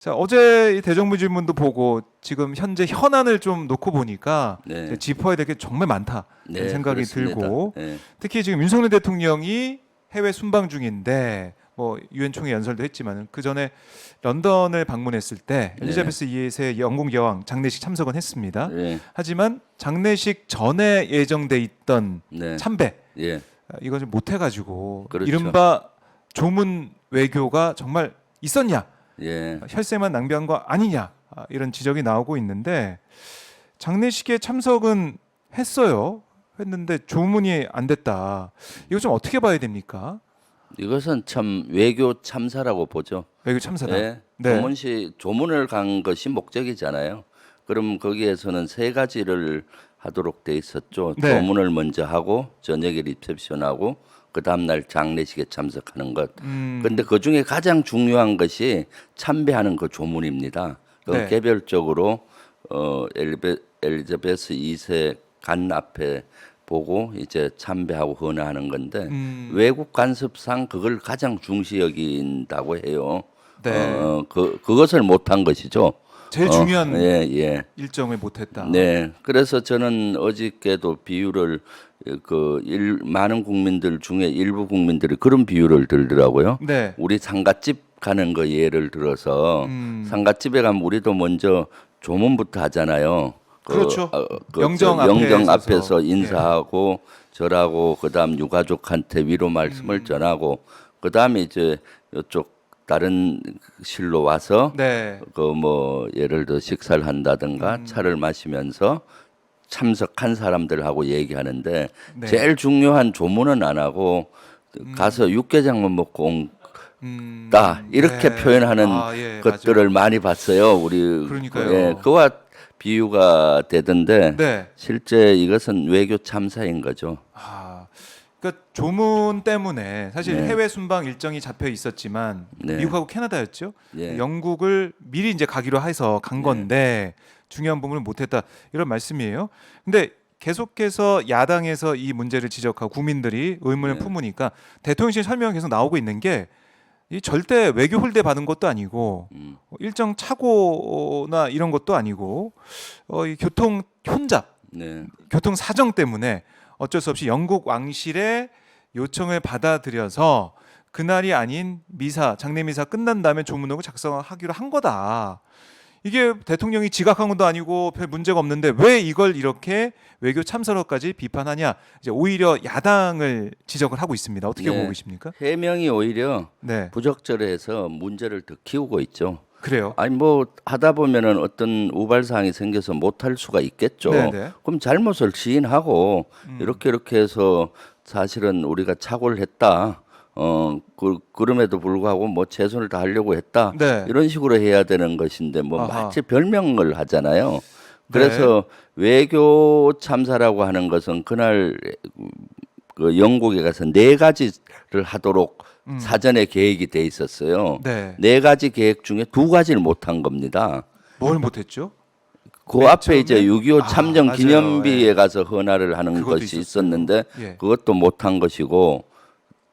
자, 어제 이 대정부 질문도 보고 지금 현재 현안을 좀 놓고 보니까 네. 짚어야 될 게 정말 많다 네, 생각이 그렇습니다. 들고 네. 특히 지금 윤석열 대통령이 해외 순방 중인데 뭐 유엔 총회 연설도 했지만 그 전에 런던을 방문했을 때 네. 엘리자베스 2세의 영국 여왕 장례식 참석은 했습니다. 네. 하지만 장례식 전에 예정돼 있던 네. 참배 예. 이거 좀 못해가지고 그렇죠. 이른바 조문 외교가 정말 있었냐? 예. 혈세만 낭비한 거 아니냐 이런 지적이 나오고 있는데 장례식에 참석은 했는데 조문이 안 됐다. 이거 좀 어떻게 봐야 됩니까? 이것은 참 외교 참사라고 보죠. 외교 참사다. 네. 네. 조문을 간 것이 목적이잖아요. 그럼 거기에서는 세 가지를 하도록 돼 있었죠. 네. 조문을 먼저 하고 저녁에 리셉션하고 그 다음 날 장례식에 참석하는 것. 근데 그 중에 가장 중요한 것이 참배하는 그 조문입니다. 그 네. 개별적으로 엘리자베스 2세 간 앞에 보고 이제 참배하고 헌화하는 건데 외국 간섭상 그걸 가장 중시 여긴다고 해요. 네. 그것을 못한 것이죠. 제일 중요한 예. 일정을 못했다. 네. 그래서 저는 어저께도 비유를 많은 국민들 중에 일부 국민들이 그런 비유를 들더라고요. 네. 우리 상갓집 가는 거 예를 들어서 상갓집에 가면 우리도 먼저 조문부터 하잖아요. 그렇죠. 영정 영정 앞에서 인사하고 절하고 그다음 유가족한테 위로 말씀을 전하고 그다음에 이제 이쪽 다른 실로 와서 네. 그 뭐 예를 들어 식사를 한다든가 차를 마시면서 참석한 사람들하고 얘기하는데 네. 제일 중요한 조문은 안 하고 가서 육개장만 먹고 온다 이렇게 네. 표현하는 예, 것들을 맞아요. 많이 봤어요. 우리 그러니까요. 예, 그와 비유가 되던데 네. 실제 이것은 외교 참사인 거죠. 그러니까 조문 때문에 사실 네. 해외 순방 일정이 잡혀 있었지만 네. 미국하고 캐나다였죠. 예. 영국을 미리 이제 가기로 해서 간 건데 중요한 부분을 못했다 이런 말씀이에요. 근데 계속해서 야당에서 이 문제를 지적하고 국민들이 의문을 네. 품으니까 대통령실 설명이 계속 나오고 있는 게 이 절대 외교 홀대 받은 것도 아니고 일정 착오나 이런 것도 아니고 이 교통 혼잡, 네. 교통 사정 때문에 어쩔 수 없이 영국 왕실의 요청을 받아들여서 그날이 아닌 장례 미사 끝난 다음에 조문록을 작성하기로 한 거다. 이게 대통령이 지각한 것도 아니고 별 문제가 없는데 왜 이걸 이렇게 외교 참사로까지 비판하냐? 이제 오히려 야당을 지적을 하고 있습니다. 어떻게 네. 보고 계십니까? 해명이 오히려 네, 부적절해서 문제를 더 키우고 있죠. 그래요. 아니 뭐 하다 보면은 어떤 우발 사항이 생겨서 못할 수가 있겠죠. 네네. 그럼 잘못을 시인하고 이렇게 해서 사실은 우리가 착오를 했다. 그럼에도 불구하고 뭐 최선을 다하려고 했다. 네. 이런 식으로 해야 되는 것인데 뭐 아하. 마치 별명을 하잖아요. 그래서 외교 참사라고 하는 것은 그날 그 영국에 가서 네 가지를 하도록 사전에 계획이 돼 있었어요. 네. 네 가지 계획 중에 두 가지를 못한 겁니다. 뭘 못했죠? 그 맨 앞에 처음에? 이제 6.25 참전 맞아요. 기념비에 예. 가서 헌화를 하는 그것도 것이 있었어요. 있었는데 예. 그것도 못한 것이고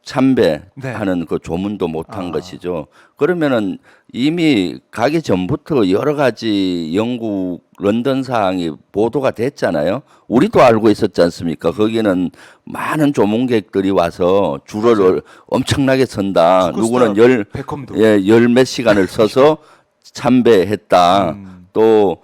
참배하는 네. 그 조문도 못한 것이죠. 그러면은 이미 가기 전부터 여러 가지 영국 런던 사항이 보도가 됐잖아요. 우리도 알고 있었지 않습니까? 거기는 많은 조문객들이 와서 줄을 엄청나게 선다. 누구는 베컴도. 열 몇 시간을 서서 참배했다. 또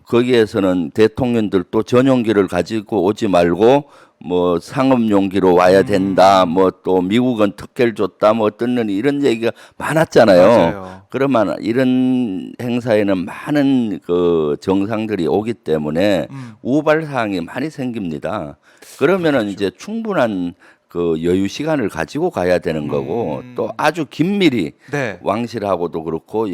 거기에서는 대통령들 또 전용기를 가지고 오지 말고 뭐 상업 용기로 와야 된다. 뭐 또 미국은 특혜를 줬다. 뭐 어떤 이런 얘기가 많았잖아요. 맞아요. 그러면 이런 행사에는 많은 그 정상들이 오기 때문에 우발 사항이 많이 생깁니다. 그러면은 이제 충분한 그 여유 시간을 가지고 가야 되는 거고 또 아주 긴밀히 네. 왕실하고도 그렇고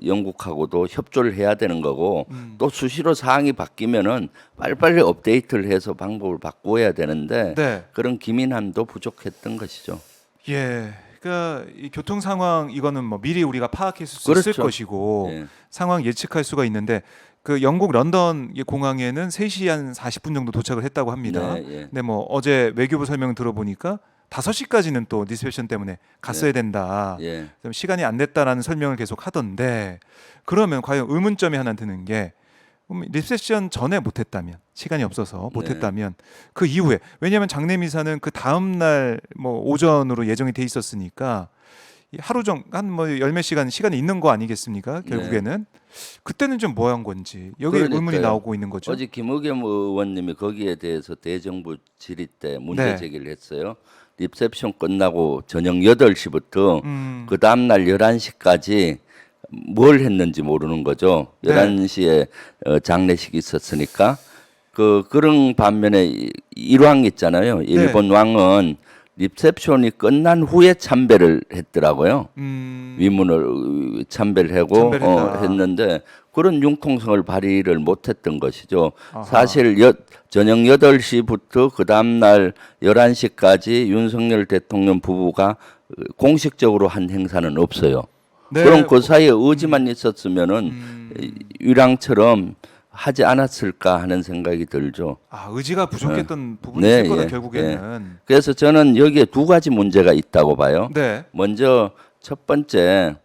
영국하고도 협조를 해야 되는 거고 또 수시로 사항이 바뀌면은 빨리빨리 업데이트를 해서 방법을 바꾸어야 되는데 네. 그런 기민함도 부족했던 것이죠. 예. 그러니까 이 교통 상황 이거는 뭐 미리 우리가 파악했을 수 그렇죠. 있을 것이고 예. 상황 예측할 수가 있는데 그 영국 런던 공항에는 3시 한 40분 정도 도착을 했다고 합니다. 네, 예. 근데 뭐 어제 외교부 설명 들어보니까 5시까지는 또 리셉션 때문에 갔어야 된다. 예. 그다음에 시간이 안 됐다라는 설명을 계속 하던데 그러면 과연 의문점이 하나 드는 게 리셉션 전에 못했다면 시간이 없어서 못했다면 그 이후에 왜냐하면 장례미사는 그 다음 날 뭐 오전으로 예정이 돼 있었으니까 이 하루 한뭐 열 몇 시간 시간이 있는 거 아니겠습니까? 결국에는 그때는 좀 뭐 한 건지 여기 의문이 그러니까요. 나오고 있는 거죠. 어제 김의겸 의원님이 거기에 대해서 대정부 질의 때 문제 네. 제기를 했어요. 리셉션 끝나고 저녁 8시부터 그 다음 날 11시까지 뭘 했는지 모르는 거죠. 네. 11시에 장례식이 있었으니까 그런 반면에 일왕 있잖아요. 일본 왕은 리셉션이 끝난 후에 참배를 했더라고요. 위문을 참배를 하고 참배를 했는데 그런 융통성을 발휘를 못했던 것이죠. 아하. 사실 저녁 8시부터 그 다음날 11시까지 윤석열 대통령 부부가 공식적으로 한 행사는 없어요. 네. 그럼 그 사이에 의지만 있었으면은 유랑처럼 하지 않았을까 하는 생각이 들죠. 아 의지가 부족했던 부분이 네, 있을 거다 예, 결국에는. 그래서 저는 여기에 두 가지 문제가 있다고 봐요. 네. 먼저 첫 번째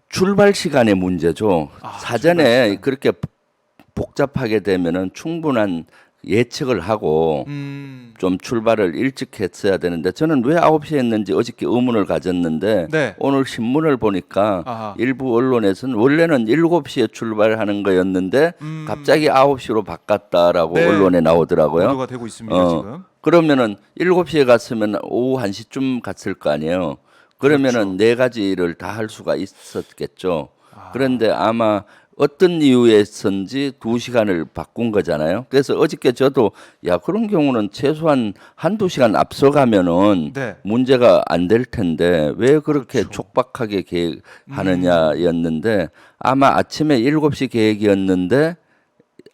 출발 시간의 문제죠. 출발 사전에 시간. 그렇게 복잡하게 되면은 충분한 예측을 하고 좀 출발을 일찍 했어야 되는데 저는 왜 9시에 했는지 어저께 의문을 가졌는데 네. 오늘 신문을 보니까 아하. 일부 언론에서는 원래는 7시에 출발하는 거였는데 갑자기 9시로 바꿨다라고 네. 언론에 나오더라고요. 보도가 되고 있습니다 지금. 그러면은 7시에 갔으면 오후 1시쯤 갔을 거 아니에요. 그러면은 네 가지를 다 할 수가 있었겠죠. 그런데 아마 어떤 이유에선지 2시간을 바꾼 거잖아요. 그래서 어저께 저도 야 그런 경우는 최소한 1~2시간 앞서가면은 네. 문제가 안 될 텐데 왜 그렇게 촉박하게 계획하느냐였는데 아마 아침에 7시 계획이었는데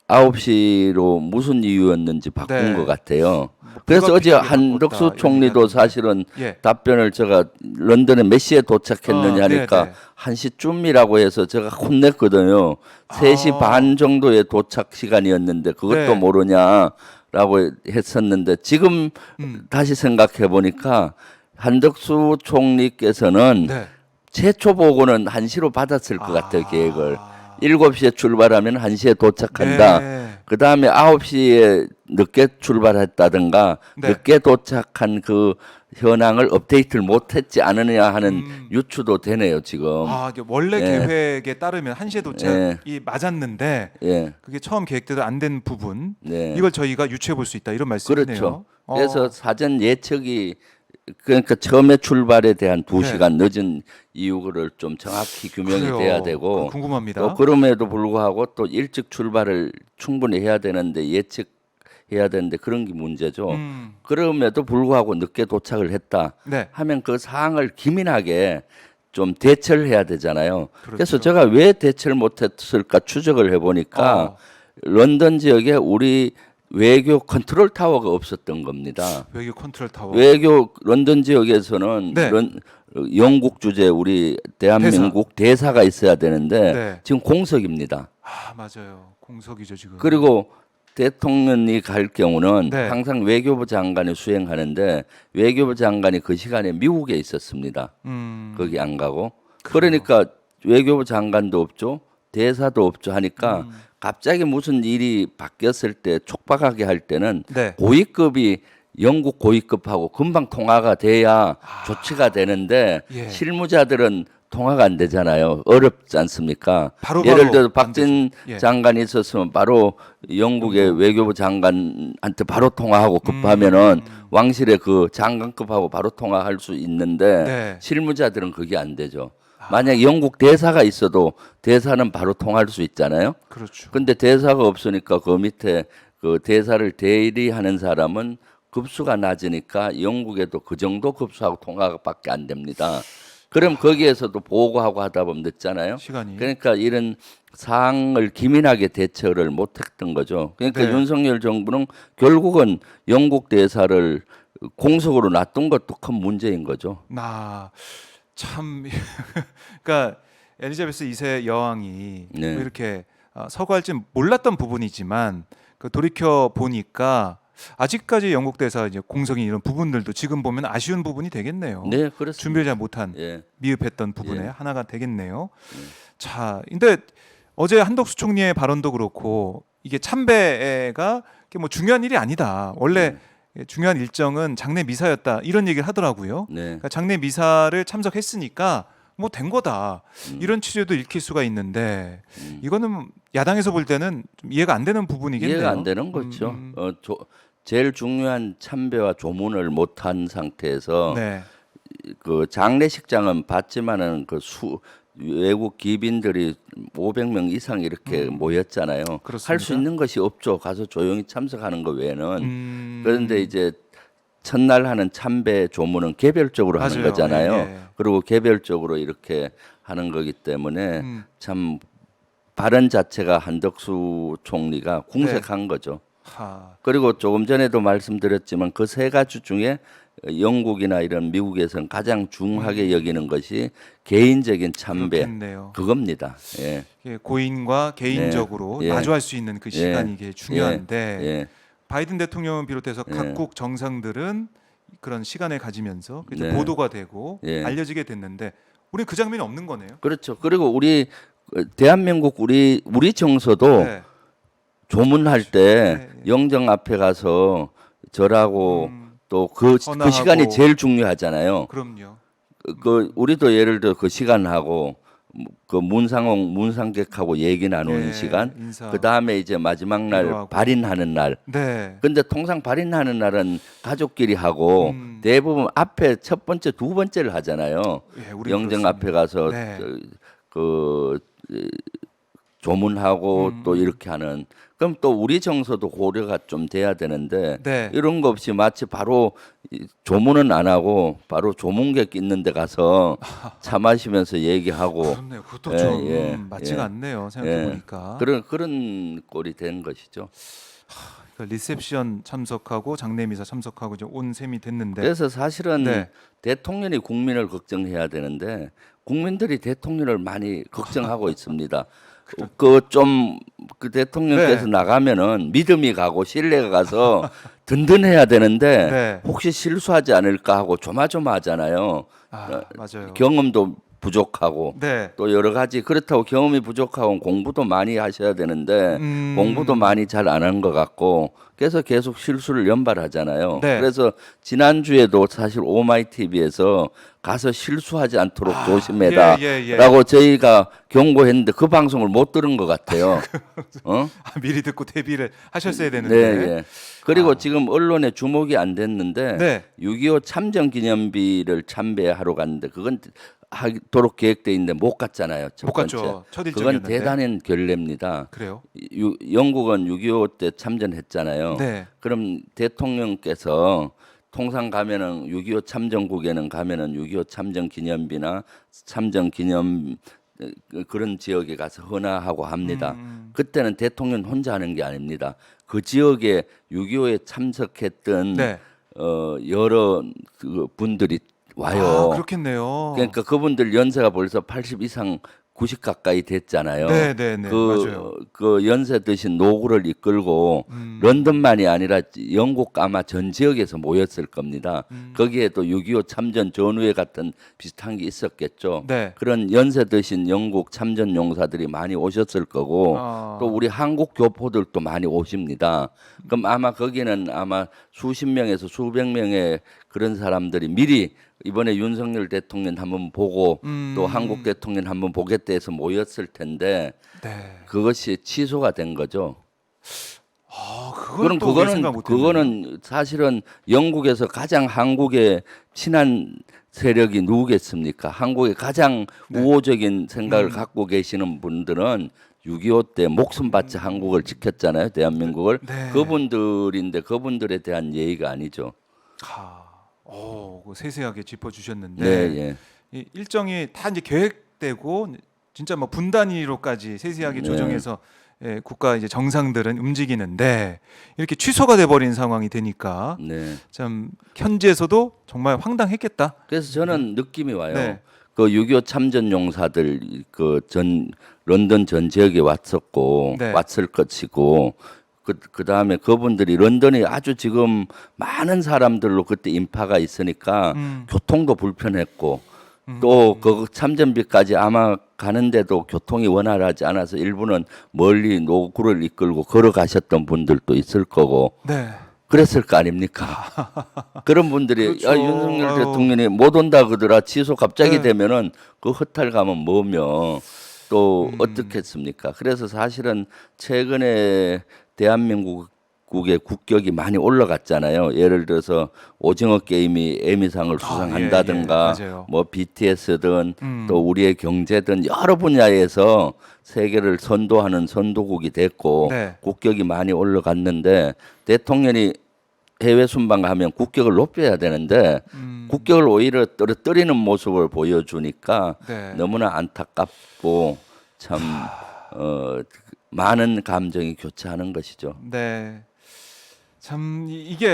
9시로 무슨 이유였는지 바꾼 네. 것 같아요. 그래서 어제 불가피하게 한덕수 바꿨다, 총리도 이런 사실은 예. 답변을 제가 런던에 몇 시에 도착했느냐 하니까 네. 1시쯤이라고 해서 제가 혼냈거든요. 3시 반 정도의 도착 시간이었는데 그것도 네. 모르냐라고 했었는데 지금 다시 생각해 보니까 한덕수 총리께서는 네. 최초 보고는 1시로 받았을 것 같아요, 계획을. 7시에 출발하면 1시에 도착한다. 네. 그 다음에 9시에 늦게 출발했다든가 네. 늦게 도착한 그 현황을 업데이트를 못했지 않느냐 하는 유추도 되네요, 지금. 아 이게 원래 예. 계획에 따르면 1시에 도착이 맞았는데 예. 그게 처음 계획대로 안 된 부분 네. 이걸 저희가 유추해 볼 수 있다 이런 말씀이네요. 그렇죠. 그래서 사전 예측이 그러니까 처음에 출발에 대한 2시간 늦은 이유를 좀 정확히 규명이 그래요. 돼야 되고 궁금합니다. 또 그럼에도 불구하고 또 일찍 출발을 충분히 해야 되는데 예측해야 되는데 그런 게 문제죠. 그럼에도 불구하고 늦게 도착을 했다 네. 하면 그 사항을 기민하게 좀 대처를 해야 되잖아요. 그렇죠. 그래서 제가 왜 대처를 못했을까 추적을 해보니까 런던 지역에 우리 외교 컨트롤 타워가 없었던 겁니다. 외교 컨트롤 타워. 외교 런던 지역에서는 네. 영국 주재 우리 대한민국 대사가 있어야 되는데 네. 지금 공석입니다. 아 맞아요. 공석이죠 지금. 그리고 대통령이 갈 경우는 네. 항상 외교부 장관이 수행하는데 외교부 장관이 그 시간에 미국에 있었습니다. 거기 안 가고 그러니까 외교부 장관도 없죠. 대사도 없죠 하니까 갑자기 무슨 일이 바뀌었을 때 촉박하게 할 때는 네. 고위급이 영국 고위급하고 금방 통화가 돼야 조치가 되는데 예. 실무자들은 통화가 안 되잖아요. 어렵지 않습니까? 바로바로 예를 들어 안 박진 되죠. 예. 장관이 있었으면 바로 영국의 외교부 장관한테 바로 통화하고 급하면은 왕실의 그 장관급하고 바로 통화할 수 있는데 네. 실무자들은 그게 안 되죠. 만약 영국 대사가 있어도 대사는 바로 통할 수 있잖아요. 그렇죠. 근데 대사가 없으니까 그 밑에 그 대사를 대리하는 사람은 급수가 낮으니까 영국에도 그 정도 급수하고 통화밖에 안 됩니다. 그럼 거기에서도 보고하고 하다 보면 늦잖아요. 시간이. 그러니까 이런 사항을 기민하게 대처를 못했던 거죠. 그러니까 네. 윤석열 정부는 결국은 영국 대사를 공석으로 놔둔 것도 큰 문제인 거죠. 참 그러니까 엘리자베스 2세 여왕이 네. 뭐 이렇게 서거할지 몰랐던 부분이지만 그 돌이켜 보니까 아직까지 영국 대사 이제 공성이 이런 부분들도 지금 보면 아쉬운 부분이 되겠네요. 네, 그렇습니다. 준비를 잘 못한 예. 미흡했던 부분의 예. 하나가 되겠네요. 자, 근데 어제 한덕수 총리의 발언도 그렇고 이게 참배가 이게 뭐 중요한 일이 아니다. 원래 중요한 일정은 장례 미사였다 이런 얘기를 하더라고요. 네. 그러니까 장례 미사를 참석했으니까 뭐 된 거다 이런 취지도 읽힐 수가 있는데 이거는 야당에서 볼 때는 좀 이해가 안 되는 부분이겠네요. 이해가 안 되는 거죠. 제일 중요한 참배와 조문을 못한 상태에서 네. 그 장례식장은 봤지만은 외국 기빈들이 500명 이상 이렇게 모였잖아요. 할 그렇습니다. 수 있는 것이 없죠. 가서 조용히 참석하는 것 외에는. 그런데 이제 첫날 하는 참배 조문은 개별적으로 하는 맞아요. 거잖아요. 예, 예. 그리고 개별적으로 이렇게 하는 거기 때문에 참 발언 자체가 한덕수 총리가 궁색한 거죠. 하. 그리고 조금 전에도 말씀드렸지만 그 세 가지 중에 영국이나 이런 미국에서는 가장 중하게 여기는 것이 개인적인 참배 그렇겠네요. 그겁니다. 예. 이게 고인과 개인적으로 예. 마주할 수 있는 그 시간이 이게 중요한데 예. 바이든 대통령을 비롯해서 예. 각국 정상들은 그런 시간을 가지면서 이제 네. 보도가 되고 예. 알려지게 됐는데 우리는 그 장면이 없는 거네요. 그렇죠. 그리고 우리 대한민국 우리 정서도 네. 조문할 때 네. 영정 앞에 가서 절하고 또 그 헌화하고. 시간이 제일 중요하잖아요. 그럼요. 우리도 예를 들어 그 시간하고 그 문상객하고 얘기 나누는 예, 시간, 인사. 그 다음에 이제 마지막 날 위로하고. 발인하는 날. 네. 근데 통상 발인하는 날은 가족끼리 하고 대부분 앞에 첫 번째, 두 번째를 하잖아요. 예, 우리 영정 그렇습니다. 앞에 가서 네. 조문하고 또 이렇게 하는. 그럼 또 우리 정서도 고려가 좀 돼야 되는데 네. 이런 거 없이 마치 바로 조문은 안 하고 바로 조문객 있는 데 가서 차 마시면서 얘기하고 그렇네요. 그것도 예, 좀 예, 맞지가 예. 않네요. 생각해 보니까. 그런 꼴이 된 것이죠. 그 리셉션 참석하고 장례미사 참석하고 이제 온 셈이 됐는데. 그래서 사실은 네. 대통령이 국민을 걱정해야 되는데 국민들이 대통령을 많이 걱정하고 있습니다. 그 대통령께서 네. 나가면은 믿음이 가고 신뢰가 가서 든든해야 되는데 네. 혹시 실수하지 않을까 하고 조마조마하잖아요. 맞아요. 경험도 부족하고 네. 또 여러 가지 그렇다고 경험이 부족하고 공부도 많이 하셔야 되는데 공부도 많이 잘 안 한 것 같고 그래서 계속 실수를 연발하잖아요. 네. 그래서 지난주에도 사실 오마이TV에서 가서 실수하지 않도록 조심해라 예. 라고 저희가 경고했는데 그 방송을 못 들은 것 같아요. 어? 미리 듣고 대비를 하셨어야 네, 되는데. 예. 그리고 지금 언론에 주목이 안 됐는데 네. 6.25 참전 기념비를 참배하러 갔는데 그건 하도록 계획돼 있는데 못 갔잖아요. 첫 못 번째. 갔죠. 첫 그건 일정이었는데. 대단한 결례입니다. 그래요? 영국은 6.25 때 참전했잖아요. 네. 그럼 대통령께서 통상 가면은 6.25 참전국에는 가면은 6.25 참전 기념비나 참전 기념 그런 지역에 가서 헌화하고 합니다. 그때는 대통령 혼자 하는 게 아닙니다. 그 지역에 6.25에 참석했던 네. 여러 그 분들이 와요. 그렇겠네요. 그러니까 그분들 연세가 벌써 80 이상 90 가까이 됐잖아요. 네, 맞아요. 그 연세 드신 노구를 이끌고 런던만이 아니라 영국 아마 전 지역에서 모였을 겁니다. 거기에 또 6.25 참전 전후회 같은 비슷한 게 있었겠죠. 네. 그런 연세 드신 영국 참전 용사들이 많이 오셨을 거고 또 우리 한국 교포들도 많이 오십니다. 그럼 아마 거기는 아마 수십 명에서 수백 명의 그런 사람들이 미리 이번에 윤석열 대통령 한번 보고 또 한국 대통령 한번 보겠다 해서 모였을 텐데 네. 그것이 취소가 된 거죠. 그건 또 왜 생각 못 했나요? 그거는 사실은 영국에서 가장 한국에 친한 세력이 누구겠습니까? 한국에 가장 우호적인 생각을 갖고 계시는 분들은 6.25 때 목숨 바쳐 한국을 지켰잖아요, 대한민국을. 네. 그분들인데 그분들에 대한 예의가 아니죠. 그거 세세하게 짚어주셨는데 네, 예. 이 일정이 다 이제 계획되고 진짜 뭐 분 단위로까지 세세하게 네. 조정해서 국가 이제 정상들은 움직이는데 이렇게 취소가 돼버린 상황이 되니까 네. 참 현지에서도 정말 황당했겠다. 그래서 저는 느낌이 와요. 네. 그 6.25 참전 용사들 런던 전 지역에 왔었고 네. 왔을 것이고 그다음에 그분들이 런던이 아주 지금 많은 사람들로 그때 인파가 있으니까 교통도 불편했고 또 그 참전비까지 아마 가는데도 교통이 원활하지 않아서 일부는 멀리 노구를 이끌고 걸어가셨던 분들도 있을 거고 네. 그랬을 거 아닙니까? 그런 분들이 그렇죠. 야, 윤석열 아유. 대통령이 못 온다 그러더라 취소 갑자기 네. 되면은 그 허탈감은 뭐며 또 어떻겠습니까? 그래서 사실은 최근에 대한민국의 국격이 많이 올라갔잖아요. 예를 들어서 오징어 게임이 에미상을 수상한다든가 예, 맞아요. 뭐 BTS든 또 우리의 경제든 여러 분야에서 세계를 선도하는 선도국이 됐고 네. 국격이 많이 올라갔는데 대통령이 해외 순방하면 국격을 높여야 되는데 국격을 오히려 떨어뜨리는 모습을 보여주니까 네. 너무나 안타깝고 참 많은 감정이 교차하는 것이죠. 네. 참 이게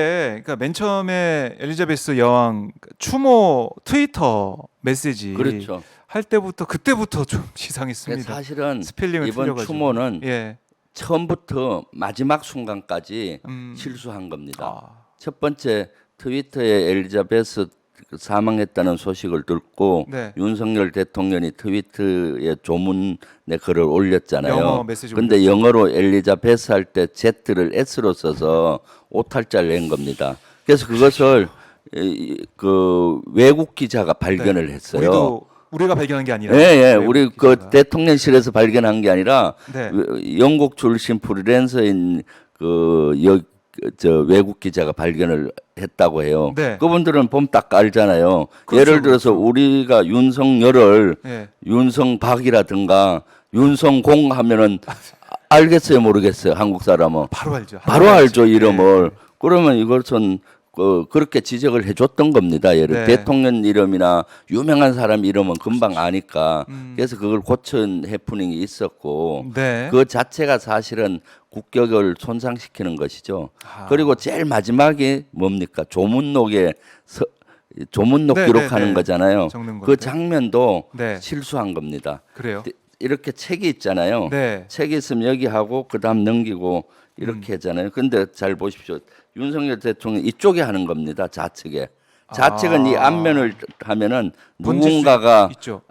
그러니까 맨 처음에 엘리자베스 여왕 추모 트위터 메시지 그렇죠. 할 때부터 그때부터 좀 그래서 시상했습니다. 사실은 스펠링을 이번 틀려가지고. 추모는 예. 처음부터 마지막 순간까지 음. 실수한 겁니다. 아. 첫 번째 트위터에 엘리자베스 사망했다는 소식을 듣고 네. 윤석열 대통령이 트위터에 조문의 글을 올렸잖아요. 영어 메시지 근데 영어로 엘리자베스 할 때 Z를 S로 써서 오탈자를 낸 겁니다. 그래서 그것을 그 외국 기자가 발견을 했어요. 우리가 발견한 게 아니라. 예, 예. 외국 우리 그 기자가. 대통령실에서 발견한 게 아니라 네. 영국 출신 프리랜서인 저 외국 기자가 발견을 했다고 해요. 네. 그분들은 보면 딱 알잖아요. 그렇죠, 예를 들어서 우리가 윤석열을 예. 윤성박이라든가 윤성공 하면은 알겠어요, 모르겠어요. 한국 사람은 바로 알죠. 바로 한국 알죠 알죠. 이름을. 예. 그러면 이것은 그렇게 지적을 해줬던 겁니다. 예를 네. 대통령 이름이나 유명한 사람 이름은 금방 아니까. 음. 그래서 그걸 고친 해프닝이 있었고 네. 그 자체가 사실은 국격을 손상시키는 것이죠. 아. 그리고 제일 마지막에 뭡니까? 조문록 네, 기록하는 네, 네. 거잖아요. 적는 그 건데. 장면도 네. 실수한 겁니다. 그래요. 이렇게 책이 있잖아요. 네. 책이 있으면 여기 하고 그다음 넘기고 음. 이렇게 하잖아요. 근데 잘 보십시오. 윤석열 대통령 이쪽에 하는 겁니다. 좌측에. 좌측은 이 앞면을 하면은 번질 수 누군가가 있죠.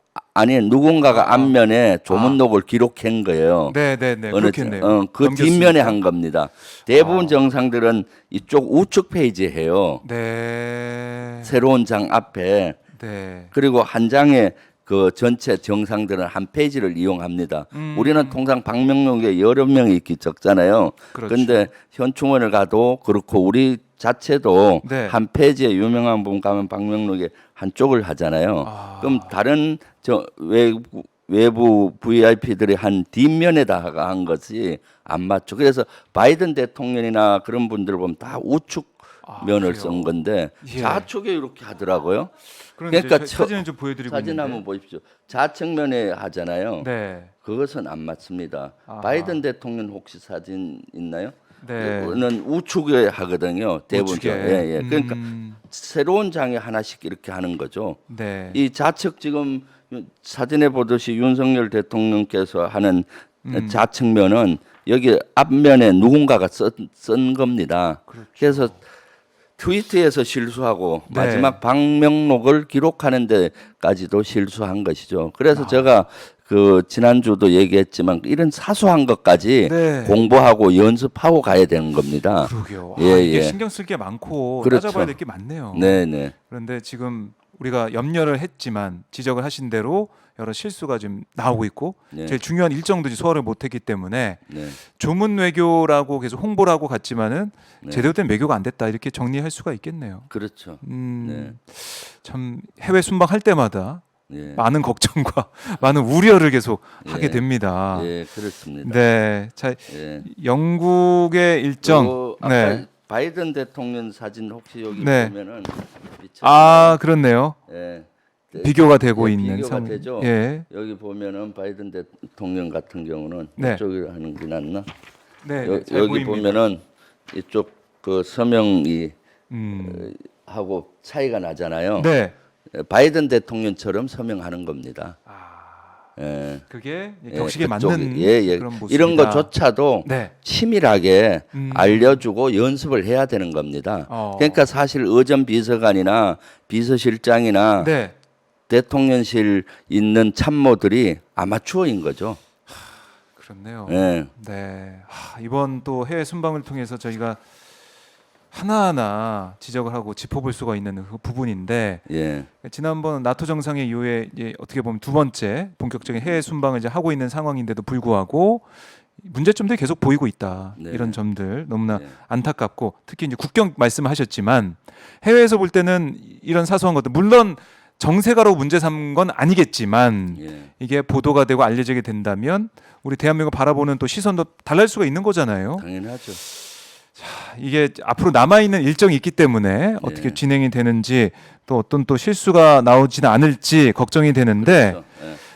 누군가가 앞면에 조문록을 기록한 거예요. 네, 네, 네. 어느 그렇겠네요. 그 넘겼으니까. 뒷면에 한 겁니다. 대부분 정상들은 이쪽 우측 페이지에 해요. 네. 새로운 장 앞에. 네. 그리고 한 장에 그 전체 정상들은 한 페이지를 이용합니다. 우리는 통상 방명록에 여러 명이 있기 적잖아요. 그렇죠. 그런데 현충원을 가도 그렇고 우리 자체도 네. 한 페이지에 유명한 분 가면 방명록에 한쪽을 하잖아요. 그럼 다른 외부 VIP들이 한 뒷면에다가 한 것이 안 맞죠. 그래서 바이든 대통령이나 그런 분들 보면 다 우측 면을 그래요? 쓴 건데 예. 좌측에 이렇게 하더라고요. 그러니까 그러니까 사진을 좀 보여드리고 사진 있는데. 한번 보십시오. 좌측면에 하잖아요. 네. 그것은 안 맞습니다. 아하. 바이든 대통령 혹시 사진 있나요? 네. 는 우측에 하거든요. 대부분. 우측에. 예, 예. 그러니까 음. 새로운 장에 하나씩 이렇게 하는 거죠. 네. 이 좌측 지금 사진에 보듯이 윤석열 대통령께서 하는 좌측면은 여기 앞면에 누군가가 쓴 겁니다. 그렇죠. 그래서 트위터에서 실수하고 네. 마지막 방명록을 기록하는 데까지도 실수한 것이죠. 그래서 제가 그 지난주도 얘기했지만 이런 사소한 것까지 네. 공부하고 연습하고 가야 되는 겁니다. 그러게요. 예, 이게 예. 신경 쓸 게 많고 그렇죠. 따져봐야 될 게 많네요. 네, 네. 그런데 지금 우리가 염려를 했지만 지적을 하신 대로 여러 실수가 지금 나오고 있고 네. 제일 중요한 일정들이 소화를 못했기 때문에 네. 조문 외교라고 계속 홍보를 하고 갔지만은 네. 제대로 된 외교가 안 됐다 이렇게 정리할 수가 있겠네요. 그렇죠. 네. 참 해외 순방할 때마다 예. 많은 걱정과 많은 우려를 계속 예. 하게 됩니다. 예, 그렇습니다. 네, 자 예. 영국의 일정. 요 아까 네. 바이든 대통령 사진 혹시 여기 네. 보면은 아 그렇네요. 예. 비교가 되고 예, 있는 비교가 상황. 되죠. 예. 여기 보면은 바이든 대통령 같은 경우는 네. 이쪽에 하는 게 낫나? 네, 네, 잘 여기 보입니다. 보면은 이쪽 그 서명이 음. 하고 차이가 나잖아요. 네. 바이든 대통령처럼 서명하는 겁니다. 아, 예. 그게 예, 격식에 그쪽이. 맞는 예, 예. 그런 모습이다. 이런 것조차도 네. 치밀하게 알려주고 연습을 해야 되는 겁니다. 그러니까 사실 의전 비서관이나 비서실장이나 네. 대통령실 있는 참모들이 아마추어인 거죠. 그렇네요. 예. 네. 이번 또 해외 순방을 통해서 저희가 하나하나 지적을 하고 짚어볼 수가 있는 그 부분인데 예. 지난번 나토 정상회 이후에 이제 어떻게 보면 두 번째 본격적인 해외 순방을 이제 하고 있는 상황인데도 불구하고 문제점들이 계속 보이고 있다. 네. 이런 점들 너무나 네. 안타깝고 특히 이제 국경 말씀하셨지만 해외에서 볼 때는 이런 사소한 것들 물론 정세가로 문제 삼은 건 아니겠지만 예. 이게 보도가 되고 알려지게 된다면 우리 대한민국을 바라보는 또 시선도 달라질 수가 있는 거잖아요. 당연하죠. 이게 앞으로 남아 있는 일정이 있기 때문에 어떻게 네. 진행이 되는지 또 어떤 또 실수가 나오지는 않을지 걱정이 되는데 그렇죠. 예.